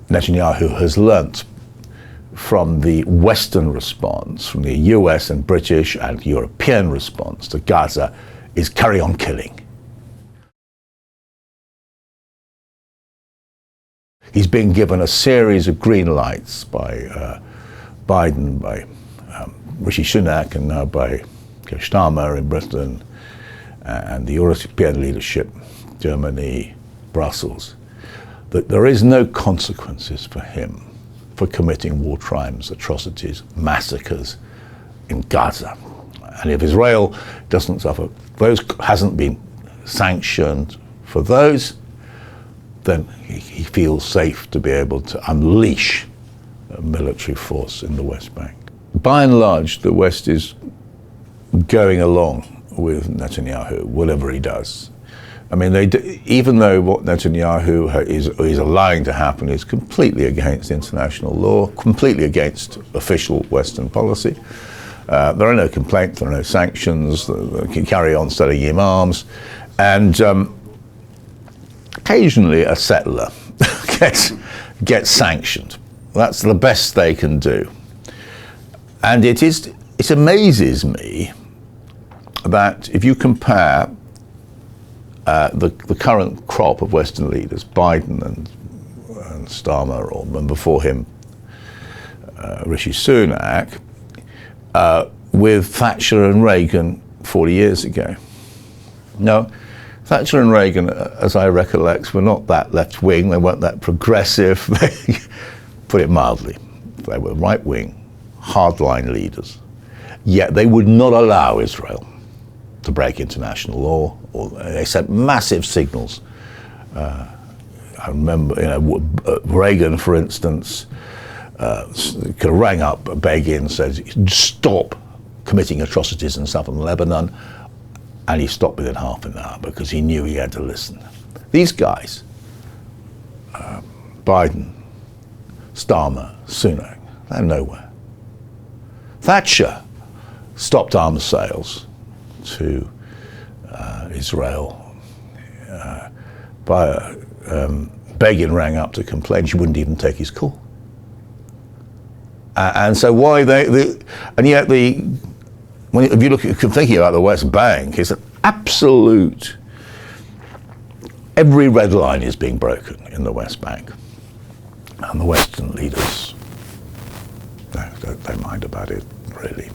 Netanyahu has learnt from the Western response, from the US and British and European response to Gaza, is carry on killing. He's been given a series of green lights by Biden, by Rishi Sunak, and now by Itamar in Britain, and the European leadership, Germany, Brussels, that there is no consequences for him for committing war crimes, atrocities, massacres in Gaza. And if Israel doesn't suffer, hasn't been sanctioned for those, then he feels safe to be able to unleash a military force in the West Bank. By and large, the West is going along with Netanyahu, whatever he does. I mean, even though what Netanyahu is allowing to happen is completely against international law, completely against official Western policy, there are no complaints, there are no sanctions, they can carry on selling him arms, and occasionally a settler gets sanctioned. That's the best they can do. And it amazes me that if you compare the current crop of Western leaders, Biden and Starmer, and before him Rishi Sunak, with Thatcher and Reagan 40 years ago. Now, Thatcher and Reagan, as I recollect, were not that left-wing, they weren't that progressive, put it mildly. They were right-wing, hardline leaders. Yet they would not allow Israel to break international law, or they sent massive signals. I remember, Reagan, for instance, could have rang up Begin and said, stop committing atrocities in southern Lebanon, and he stopped within half an hour because he knew he had to listen. These guys, Biden, Starmer, Sunak, they're nowhere. Thatcher stopped arms sales to Israel. Begin rang up to complain. She wouldn't even take his call. And so why if you look at thinking about the West Bank, it's an absolute, every red line is being broken in the West Bank. And the Western leaders, don't mind about it, really.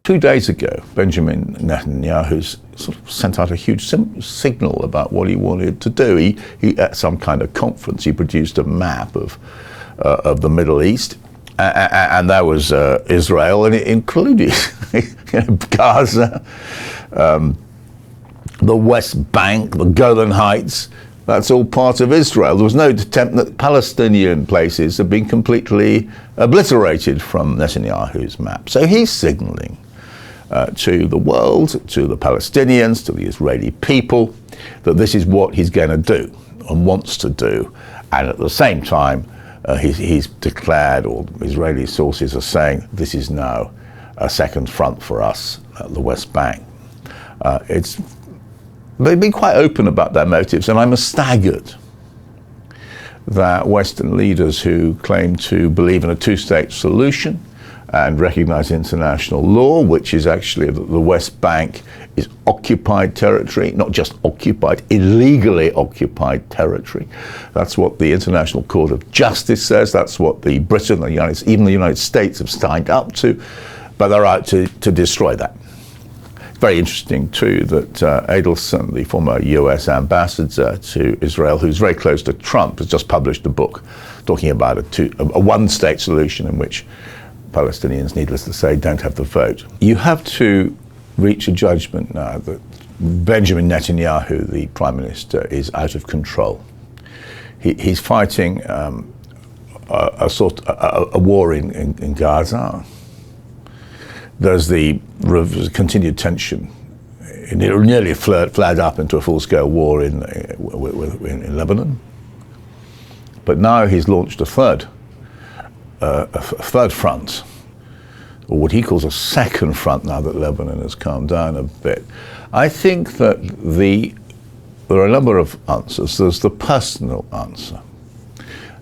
2 days ago, Benjamin Netanyahu sort of sent out a huge signal about what he wanted to do. He at some kind of conference, he produced a map of the Middle East, and that was Israel, and it included Gaza, the West Bank, the Golan Heights. That's all part of Israel. There was no attempt that Palestinian places have been completely obliterated from Netanyahu's map. So he's signaling to the world, to the Palestinians, to the Israeli people, that this is what he's going to do and wants to do. And at the same time, he's declared, or Israeli sources are saying, this is now a second front for us at the West Bank. They've been quite open about their motives, and I'm staggered that Western leaders who claim to believe in a two-state solution and recognize international law, which is actually the West Bank is occupied territory, not just occupied, illegally occupied territory. That's what the International Court of Justice says. That's what Britain, even the United States have signed up to, but they're out to destroy that. Very interesting too that Adelson, the former US ambassador to Israel, who's very close to Trump, has just published a book talking about a one-state solution in which Palestinians, needless to say, don't have the vote. You have to reach a judgment now that Benjamin Netanyahu, the Prime Minister, is out of control. He's fighting a war in Gaza. There's the continued tension. It nearly flared up into a full-scale war in Lebanon. But now he's launched a third front, or what he calls a second front now that Lebanon has calmed down a bit. I think that there are a number of answers. There's the personal answer.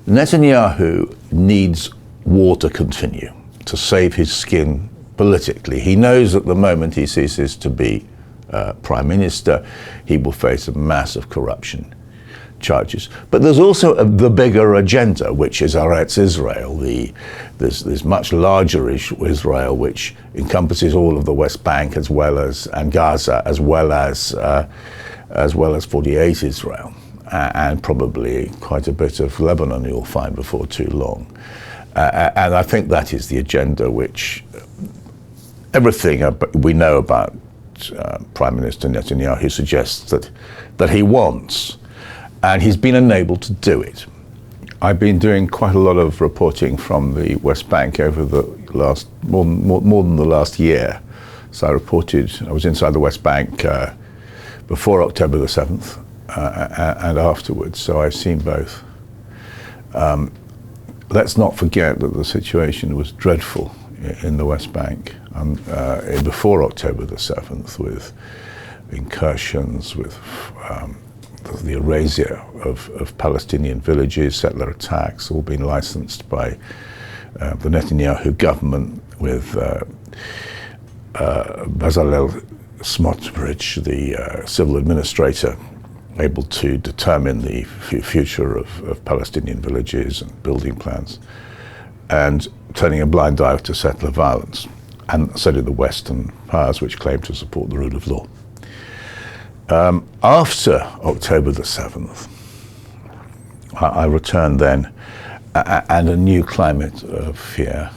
Netanyahu needs war to continue to save his skin politically. He knows at the moment he ceases to be Prime Minister, he will face a massive corruption charges. But there's also the bigger agenda, which is Eretz Israel, this much larger Israel, which encompasses all of the West Bank and Gaza, as well as 48 Israel, and probably quite a bit of Lebanon you'll find before too long. And I think that is the agenda which everything we know about Prime Minister Netanyahu suggests that he wants. And he's been unable to do it. I've been doing quite a lot of reporting from the West Bank over the last, more than the last year. So I was inside the West Bank before October the 7th and afterwards, so I've seen both. Let's not forget that the situation was dreadful in the West Bank before October the 7th, with incursions, with the erasure of Palestinian villages, settler attacks, all being licensed by the Netanyahu government, with Bezalel Smotrich, the civil administrator, able to determine the future of Palestinian villages and building plans, and turning a blind eye to settler violence. And so did the Western powers, which claim to support the rule of law. After October the 7th, I returned then, and a new climate of fear,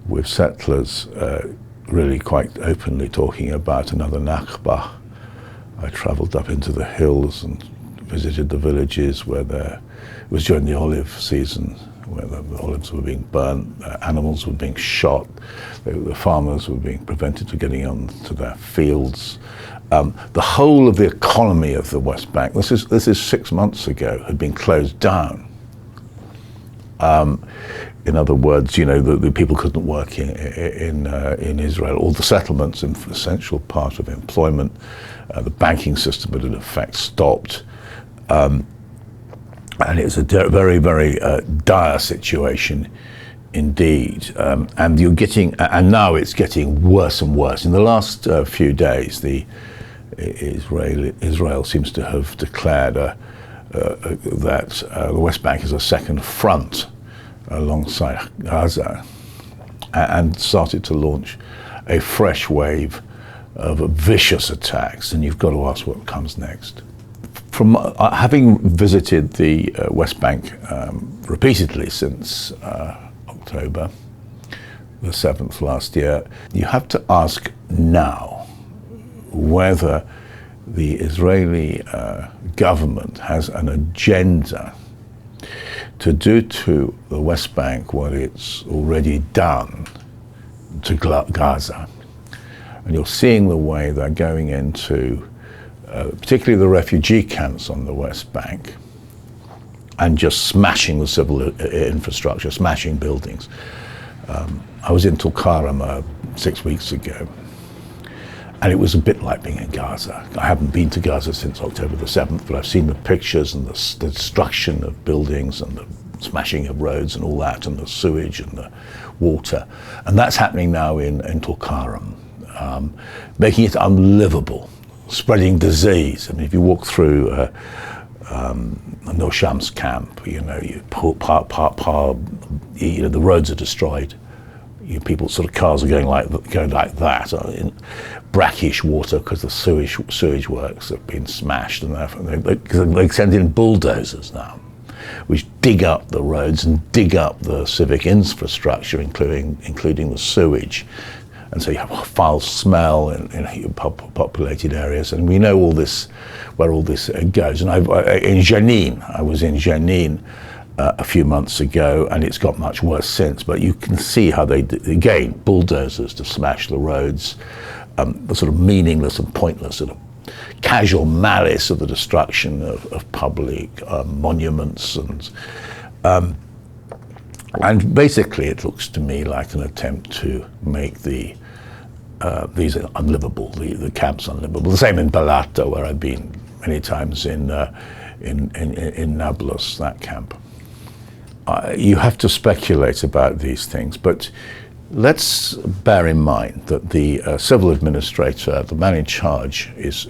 with settlers really quite openly talking about another Nakba. I travelled up into the hills and visited the villages where it was during the olive season, where the olives were being burnt, animals were being shot, the farmers were being prevented from getting onto their fields. The whole of the economy of the West Bank, this is 6 months ago, had been closed down. In other words, the people couldn't work in Israel. All the settlements, an essential part of employment, the banking system had in effect stopped. And it was a very, very dire situation indeed. And now it's getting worse and worse. In the last few days, Israel seems to have declared that the West Bank is a second front alongside Gaza, and started to launch a fresh wave of vicious attacks. And you've got to ask what comes next. From having visited the West Bank repeatedly since October the 7th last year, you have to ask now whether the Israeli government has an agenda to do to the West Bank what it's already done to Gaza. And you're seeing the way they're going into particularly the refugee camps on the West Bank, and just smashing the civil infrastructure, smashing buildings. I was in Tulkarem 6 weeks ago, and it was a bit like being in Gaza. I haven't been to Gaza since October the 7th, but I've seen the pictures and the destruction of buildings and the smashing of roads and all that, and the sewage and the water. And that's happening now in Tulkarem, making it unlivable, spreading disease. I mean, if you walk through Nosham's camp, the roads are destroyed. People, sort of cars are going like that, in brackish water because the sewage works have been smashed, and they send in bulldozers now, which dig up the roads and dig up the civic infrastructure, including the sewage. And so you have a foul smell in populated areas, and we know all this, where all this goes. And I was in Jenin a few months ago, and it's got much worse since. But you can see how they, again, bulldozers to smash the roads, the sort of meaningless and pointless sort of casual malice of the destruction of public monuments, and basically it looks to me like an attempt to make these unlivable, the camps unlivable. The same in Balata, where I've been many times in Nablus, that camp. you have to speculate about these things, but let's bear in mind that the civil administrator, the man in charge, is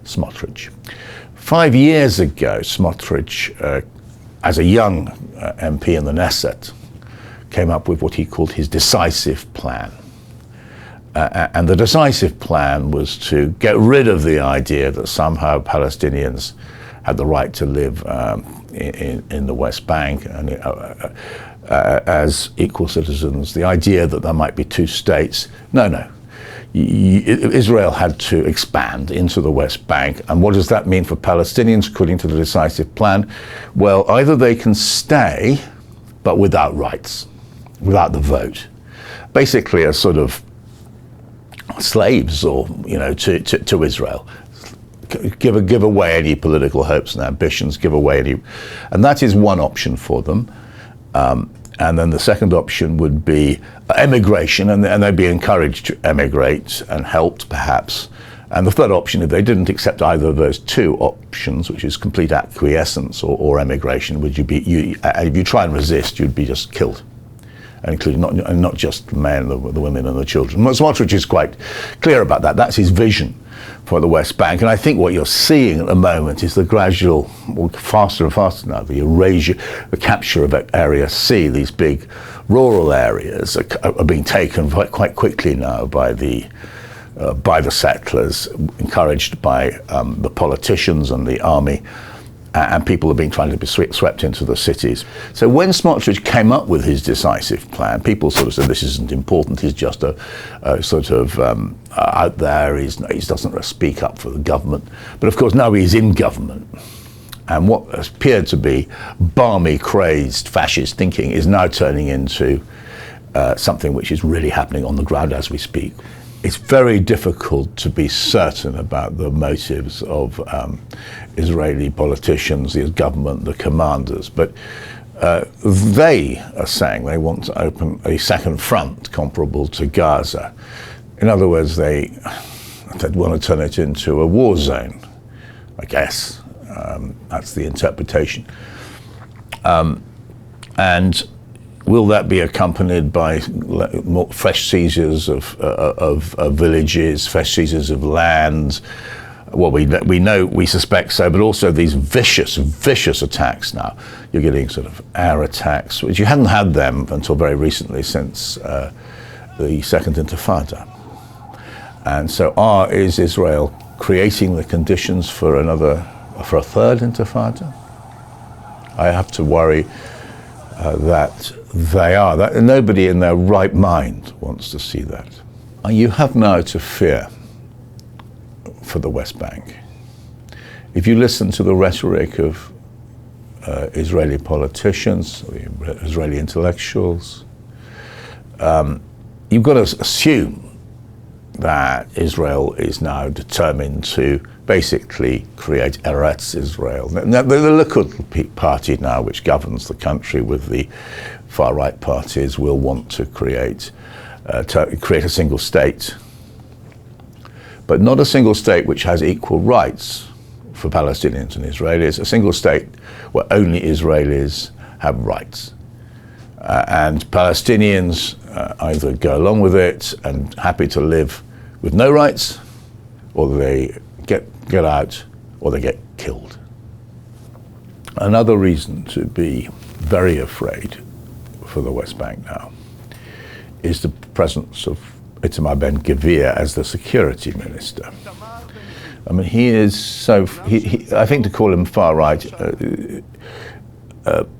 Smotrich. 5 years ago, Smotrich, as a young MP in the Knesset, came up with what he called his decisive plan. And the decisive plan was to get rid of the idea that somehow Palestinians had the right to live in the West Bank and as equal citizens. The idea that there might be two states. No. Israel had to expand into the West Bank. And what does that mean for Palestinians, according to the decisive plan? Well, either they can stay, but without rights, without the vote. Basically a sort of slaves, or to Israel. Give away any political hopes and ambitions, give away any, and that is one option for them. And then the second option would be emigration, and they'd be encouraged to emigrate and helped perhaps. And the third option, if they didn't accept either of those two options, which is complete acquiescence or emigration, if you try and resist, you'd be just killed. Including not just the men, the women and the children. Smotrich is quite clear about that. That's his vision for the West Bank. And I think what you're seeing at the moment is the gradual, faster and faster now, the erasure, the capture of Area C. These big rural areas are being taken quite quickly now by the settlers, encouraged by the politicians and the army. And people have been trying to be swept into the cities. So when Smotrich came up with his decisive plan, people sort of said, this isn't important, he's just a sort of out there, he doesn't speak up for the government. But of course now he's in government. And what appeared to be balmy, crazed, fascist thinking is now turning into something which is really happening on the ground as we speak. It's very difficult to be certain about the motives of Israeli politicians, the government, the commanders, but they are saying they want to open a second front comparable to Gaza. In other words, they'd want to turn it into a war zone, I guess. That's the interpretation. And will that be accompanied by fresh seizures of villages, fresh seizures of land? Well, we suspect so, but also these vicious attacks now. You're getting sort of air attacks, which you hadn't had them until very recently, since the Second Intifada. And so is Israel creating the conditions for a third Intifada? I have to worry that they are. That nobody in their right mind wants to see that. You have now to fear for the West Bank. If you listen to the rhetoric of Israeli politicians, Israeli intellectuals, you've got to assume that Israel is now determined to basically create Eretz Israel. The Likud party now, which governs the country with the far-right parties, will want to create a single state, but not a single state which has equal rights for Palestinians and Israelis, a single state where only Israelis have rights. And Palestinians either go along with it and happy to live with no rights, or they get out, or they get killed. Another reason to be very afraid for the West Bank now is the presence of Itamar Ben Gvir as the security minister. I mean, he is so, I think to call him far right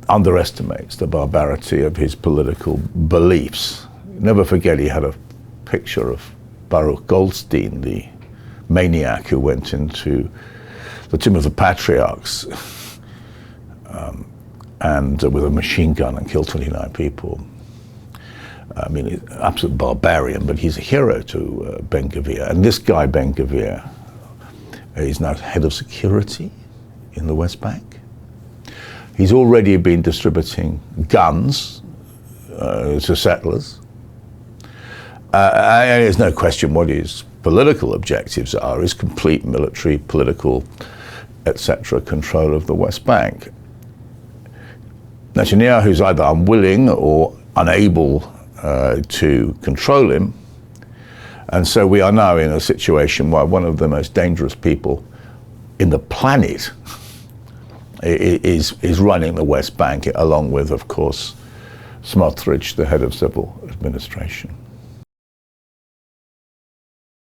underestimates the barbarity of his political beliefs. Never forget, he had a picture of Baruch Goldstein, the maniac who went into the tomb of the patriarchs and with a machine gun and killed 29 people. I mean, absolute barbarian, but he's a hero to Ben Gvir. And this guy, Ben Gvir, is now head of security in the West Bank. He's already been distributing guns to settlers. And there's no question what his political objectives are, is complete military, political, etc. control of the West Bank. Netanyahu's either unwilling or unable to control him. And so we are now in a situation where one of the most dangerous people in the planet is running the West Bank, along with, of course, Smotrich, the head of civil administration.